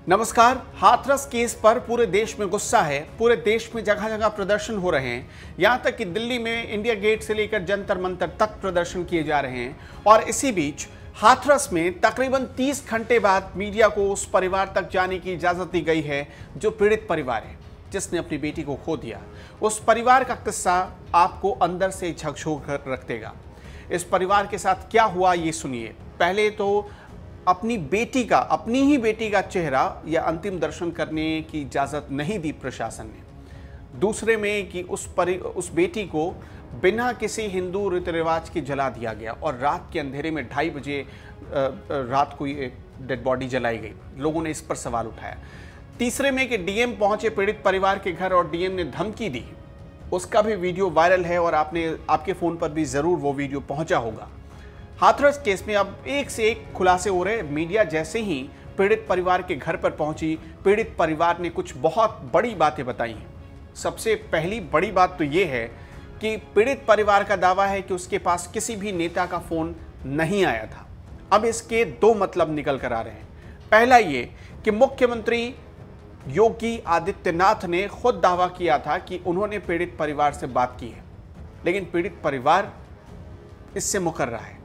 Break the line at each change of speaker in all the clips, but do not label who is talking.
नमस्कार। हाथरस केस पर पूरे देश में गुस्सा है। पूरे देश में जगह जगह प्रदर्शन हो रहे हैं। यहां तक कि दिल्ली में इंडिया गेट से लेकर जंतर मंतर तक प्रदर्शन किए जा रहे हैं। और इसी बीच हाथरस में तकरीबन 30 घंटे बाद मीडिया को उस परिवार तक जाने की इजाजत दी गई है जो पीड़ित परिवार है, जिसने अपनी बेटी को खो दिया। उस परिवार का किस्सा आपको अंदर से झकझोर कर रख देगा। इस परिवार के साथ क्या हुआ ये सुनिए। पहले तो अपनी ही बेटी का चेहरा या अंतिम दर्शन करने की इजाज़त नहीं दी प्रशासन ने। दूसरे में कि उस बेटी को बिना किसी हिंदू रीति रिवाज के जला दिया गया और रात के अंधेरे में 2:30 बजे रात को ये डेड बॉडी जलाई गई। लोगों ने इस पर सवाल उठाया। तीसरे में कि डीएम पहुंचे पीड़ित परिवार के घर और डीएम ने धमकी दी। उसका भी वीडियो वायरल है और आपके फ़ोन पर भी ज़रूर वो वीडियो पहुंचा होगा। हाथरस केस में अब एक से एक खुलासे हो रहे। मीडिया जैसे ही पीड़ित परिवार के घर पर पहुंची, पीड़ित परिवार ने कुछ बहुत बड़ी बातें बताई हैं। सबसे पहली बड़ी बात तो ये है कि पीड़ित परिवार का दावा है कि उसके पास किसी भी नेता का फ़ोन नहीं आया था। अब इसके दो मतलब निकल कर आ रहे हैं। पहला ये कि मुख्यमंत्री योगी आदित्यनाथ ने खुद दावा किया था कि उन्होंने पीड़ित परिवार से बात की है, लेकिन पीड़ित परिवार इससे मुकर रहा है।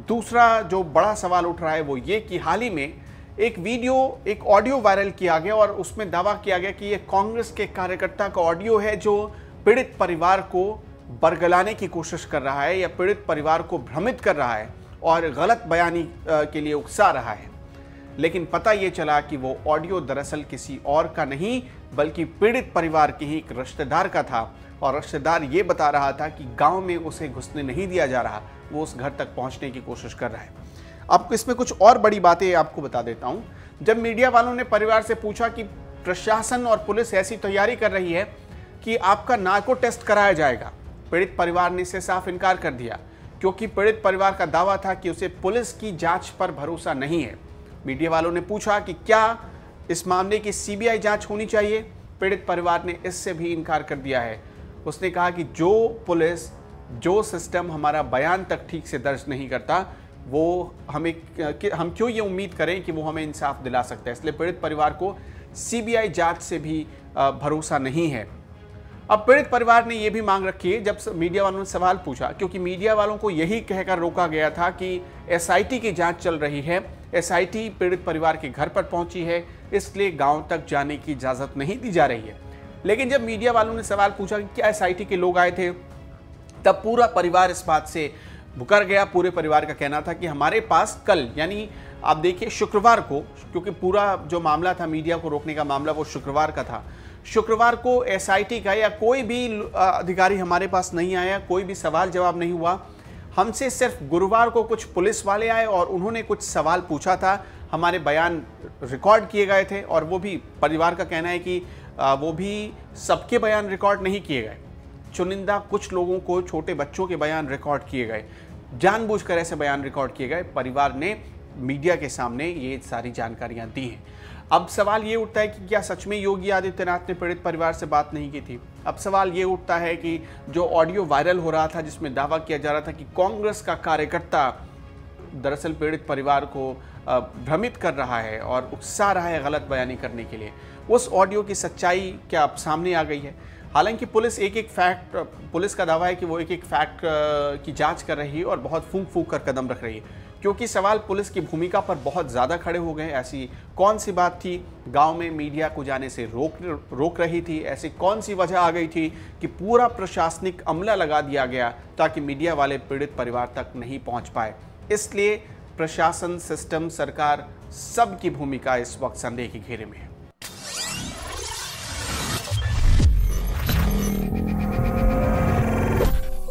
दूसरा जो बड़ा सवाल उठ रहा है वो ये कि हाल ही में एक ऑडियो वायरल किया गया और उसमें दावा किया गया कि ये कांग्रेस के कार्यकर्ता का ऑडियो है जो पीड़ित परिवार को बरगलाने की कोशिश कर रहा है या पीड़ित परिवार को भ्रमित कर रहा है और गलत बयानी के लिए उकसा रहा है। लेकिन पता ये चला कि वो ऑडियो दरअसल किसी और का नहीं बल्कि पीड़ित परिवार के ही एक रिश्तेदार का था और रिश्तेदार ये बता रहा था कि गांव में उसे घुसने नहीं दिया जा रहा, वो उस घर तक पहुंचने की कोशिश कर रहा है। अब इसमें कुछ और बड़ी बातें आपको बता देता हूं। जब मीडिया वालों ने परिवार से पूछा कि प्रशासन और पुलिस ऐसी तैयारी कर रही है कि आपका नार्को टेस्ट कराया जाएगा, पीड़ित परिवार ने इससे साफ इनकार कर दिया, क्योंकि पीड़ित परिवार का दावा था कि उसे पुलिस की जाँच पर भरोसा नहीं है। मीडिया वालों ने पूछा कि क्या इस मामले की सीबीआई जाँच होनी चाहिए। पीड़ित परिवार ने इससे भी इनकार कर दिया है। उसने कहा कि जो सिस्टम हमारा बयान तक ठीक से दर्ज नहीं करता, वो हम क्यों ये उम्मीद करें कि वो हमें इंसाफ दिला सकता है। इसलिए पीड़ित परिवार को सीबीआई जांच से भी भरोसा नहीं है। अब पीड़ित परिवार ने ये भी मांग रखी है, जब मीडिया वालों ने सवाल पूछा, क्योंकि मीडिया वालों को यही कहकर रोका गया था कि एसआईटी की जांच चल रही है, एसआईटी पीड़ित परिवार के घर पर पहुंची है, इसलिए गाँव तक जाने की इजाज़त नहीं दी जा रही है। लेकिन जब मीडिया वालों ने सवाल पूछा कि क्या एसआईटी के लोग आए थे, तब पूरा परिवार इस बात से मुकर गया। पूरे परिवार का कहना था कि हमारे पास कल, यानी आप देखिए शुक्रवार को, क्योंकि पूरा जो मामला था मीडिया को रोकने का मामला वो शुक्रवार का था, शुक्रवार को एसआईटी का या कोई भी अधिकारी हमारे पास नहीं आया, कोई भी सवाल जवाब नहीं हुआ। हमसे सिर्फ गुरुवार को कुछ पुलिस वाले आए और उन्होंने कुछ सवाल पूछा था, हमारे बयान रिकॉर्ड किए गए थे और वो भी परिवार का कहना है कि वो भी सबके बयान रिकॉर्ड नहीं किए गए। चुनिंदा कुछ लोगों को, छोटे बच्चों के बयान रिकॉर्ड किए गए, जानबूझकर ऐसे बयान रिकॉर्ड किए गए। परिवार ने मीडिया के सामने ये सारी जानकारियां दी हैं। अब सवाल ये उठता है कि क्या सच में योगी आदित्यनाथ ने पीड़ित परिवार से बात नहीं की थी। अब सवाल ये उठता है कि जो ऑडियो वायरल हो रहा था जिसमें दावा किया जा रहा था कि कांग्रेस का कार्यकर्ता दरअसल पीड़ित परिवार को भ्रमित कर रहा है और उकसा रहा है गलत बयानी करने के लिए, उस ऑडियो की सच्चाई क्या अब सामने आ गई है। हालांकि पुलिस का दावा है कि वो एक एक फैक्ट की जांच कर रही है और बहुत फूंक कर कदम रख रही है, क्योंकि सवाल पुलिस की भूमिका पर बहुत ज़्यादा खड़े हो गए। ऐसी कौन सी बात थी गांव में मीडिया को जाने से रोक रही थी, ऐसी कौन सी वजह आ गई थी कि पूरा प्रशासनिक अमला लगा दिया गया ताकि मीडिया वाले पीड़ित परिवार तक नहीं पहुँच पाए। इसलिए प्रशासन, सिस्टम, सरकार, सबकी भूमिका इस वक्त संदेह के घेरे में है।